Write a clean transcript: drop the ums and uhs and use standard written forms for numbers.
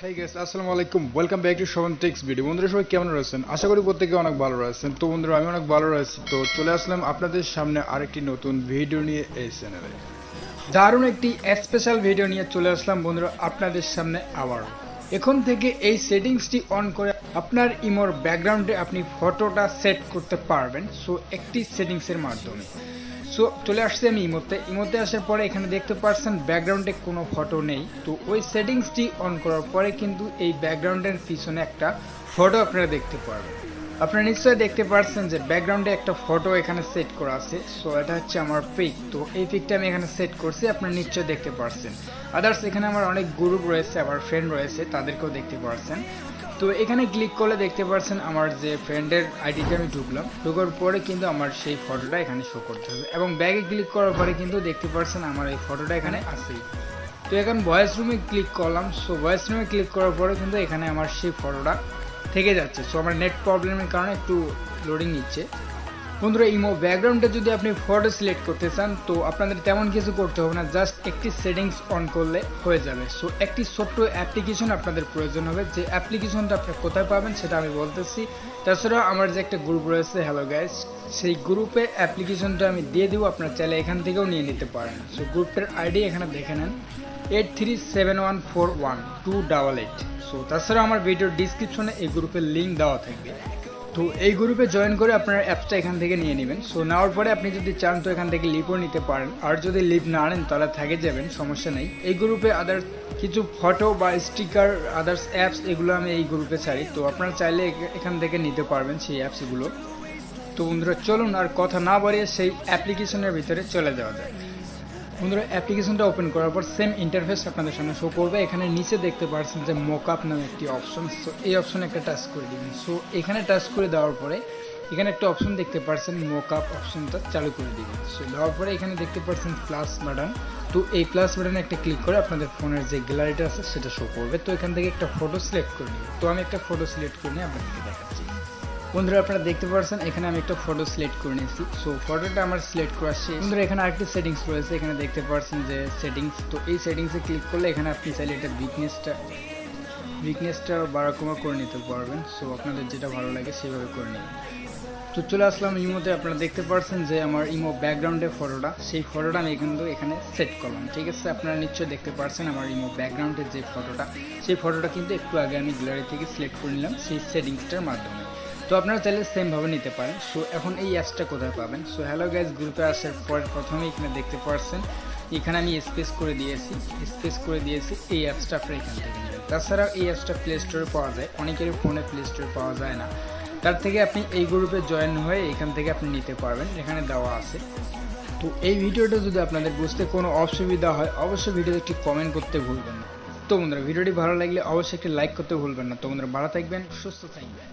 Hey guys, আসসালামু আলাইকুম, welcome back to Shovon techs video. বন্ধুরা সবাই কেমন রয়েছেন? আশা করি প্রত্যেকে অনেক ভালো রয়েছেন। তো বন্ধুরা আমি অনেক ভালো রয়েছি। তো চলে আসলাম আপনাদের সামনে আরেকটি নতুন ভিডিও নিয়ে এই চ্যানেলে। দারুণ একটি স্পেশাল ভিডিও নিয়ে চলে আসলাম বন্ধুরা আপনাদের সামনে আবার। এখন থেকে এই সেটিংসটি অন করে আপনার ইমোর ব্যাকগ্রাউন্ডে আপনি ফটোটা সেট করতে পারবেন। সো একটি সেটিংসের মাধ্যমে। সো চলে আসছে আমি ইমোতে আসার পরে এখানে দেখতে পাচ্ছেন ব্যাকগ্রাউন্ডে কোনো ফটো নেই। তো ওই সেটিংসটি অন করার পরে কিন্তু এই ব্যাকগ্রাউন্ডের পিছনে একটা ফটো আপনারা দেখতে পারবেন। আপনারা নিশ্চয়ই দেখতে পাচ্ছেন যে ব্যাকগ্রাউন্ডে একটা ফটো এখানে সেট করা আছে। সো এটা হচ্ছে আমার পিক। তো এই পিকটা আমি এখানে সেট করছি, আপনারা নিশ্চয়ই দেখতে পাচ্ছেন। আদার্স এখানে আমার অনেক গ্রুপ রয়েছে, আবার ফ্রেন্ড রয়েছে, তাদেরকেও দেখতে পাচ্ছেন। তো এখানে ক্লিক করলে দেখতে পাচ্ছেন আমার যে ফ্রেন্ডের আইডিতে আমি ঢোকার পরে কিন্তু আমার সেই ফটোটা এখানে শো করতে হবে, এবং ব্যাগে ক্লিক করার পরে কিন্তু দেখতে পাচ্ছেন আমার এই ফটোটা এখানে আছেই। তো এখন ভয়েস রুমে ক্লিক করলাম। সো ভয়েস রুমে ক্লিক করার পরে কিন্তু এখানে আমার সেই ফটোটা থেকে যাচ্ছে। সো আমার নেট প্রবলেমের কারণে একটু লোডিং নিচ্ছে। বন্ধুরা ইমো ব্যাকগ্রাউন্ডে যদি আপনি ফটো সিলেক্ট করতে চান তো আপনাদের তেমন কিছু করতে হবে না, জাস্ট একটি সেটিংস অন করলে হয়ে যাবে। সো একটি ছোট্ট অ্যাপ্লিকেশন আপনাদের প্রয়োজন হবে। যে অ্যাপ্লিকেশনটা আপনি কোথায় পাবেন সেটা আমি বলতেছি। তাছাড়া আমার যে একটা গ্রুপ রয়েছে হ্যালো গাইস, সেই গ্রুপে অ্যাপ্লিকেশনটা আমি দিয়ে দেবো, আপনারা চাইলে এখান থেকেও নিয়ে নিতে পারেন। সো গ্রুপের আইডি এখানে দেখে নেন 8371412888। সো তাছাড়া আমার ভিডিওর ডিসক্রিপশনে এই গ্রুপের লিঙ্ক দেওয়া থাকবে। তো এই গ্রুপে জয়েন করে আপনারা অ্যাপসটা এখান থেকে নিয়ে নেবেন। সো নেওয়ার পরে আপনি যদি চান তো এখান থেকে লিভও নিতে পারেন, আর যদি লিভ না আনেন তাহলে থেকে যাবেন, সমস্যা নেই। এই গ্রুপে আদার্স কিছু ফটো বা স্টিকার আদার্স অ্যাপস এগুলো আমি এই গ্রুপে ছাড়ি। তো আপনারা চাইলে এখান থেকে নিতে পারবেন সেই অ্যাপসগুলো। তো বন্ধুরা চলুন আর কথা না বাড়িয়ে সেই অ্যাপ্লিকেশনের ভিতরে চলে যাওয়া যায়। বন্ধুরা অ্যাপ্লিকেশনটা ওপেন করার পর সেম ইন্টারফেস আপনাদের সামনে শো করবে। এখানে নিচে দেখতে পাচ্ছেন যে মকআপ নামে একটি অপশন। সো এই অপশনে একটা টাচ করে দিবেন। সো এখানে টাচ করে দেওয়ার পরে এখানে একটা অপশন দেখতে পাচ্ছেন মকআপ অপশনটা চালু করে দিবেন। সো দেওয়ার পরে এখানে দেখতে পাচ্ছেন প্লাস বাটন। তো এই প্লাস বাটনে একটা ক্লিক করে আপনাদের ফোনের যে গ্যালারিটা আছে সেটা শো করবে। তো এখান থেকে একটা ফটো সিলেক্ট করে নিন। তো আমি একটা ফটো সিলেক্ট করে নিয়ে আপনাদেরকে দেখাচ্ছি। বন্ধুরা আপনারা দেখতে পাচ্ছেন এখানে আমি একটা ফটো সিলেক্ট করে নিয়েছি। সো ফটোটা আমার সিলেক্ট করা শেষ। বন্ধুরা এখানে আরেকটি সেটিংস রয়েছে, এখানে দেখতে পাচ্ছেন যে সেটিংস। তো এই সেটিংসে ক্লিক করলে এখানে আপনি চাইলে এটা উইকনেসটা বাড়া কমা করে নিতে পারবেন। সো আপনাদের যেটা ভালো লাগে সেভাবে করে নেবেন। তো চলে আসলাম ইমোতে। আপনারা দেখতে পাচ্ছেন যে আমার ইমো ব্যাকগ্রাউন্ডের ফটোটা, সেই ফটোটা আমি কিন্তু এখানে সেট করলাম। ঠিক আছে, আপনারা নিশ্চয়ই দেখতে পাচ্ছেন আমার ইমো ব্যাকগ্রাউন্ডের যে ফটোটা, সেই ফটোটা কিন্তু একটু আগে আমি গ্যালারি থেকে সিলেক্ট করে নিলাম সেই সেটিংসটার মাধ্যমে। তো আপনারা চাইলে সেমভাবে নিতে পারেন। সো এখন এই অ্যাপসটা কোথায় পাবেন? সো হ্যালো গাইজ, গ্রুপে আসার পর প্রথমে এখানে দেখতে পাচ্ছেন এখানে আমি স্পেস করে দিয়েছি। এই অ্যাপসটা আপনারা এখান থেকে নেবেন। তাছাড়া এই অ্যাপসটা প্লে স্টোরে পাওয়া যায়, অনেকেরই ফোনে প্লে স্টোরে পাওয়া যায় না। তার থেকে আপনি এই গ্রুপে জয়েন হয়ে এখান থেকে আপনি নিতে পারবেন, এখানে দেওয়া আছে। তো এই ভিডিওটা যদি আপনাদের বুঝতে কোনো অসুবিধা হয় অবশ্যই ভিডিওতে একটি কমেন্ট করতে ভুলবেন না। তো বন্ধুরা ভিডিওটি ভালো লাগলে অবশ্যই একটি লাইক করতে ভুলবেন না। তো বন্ধুরা ভালো থাকবেন, সুস্থ থাকবেন।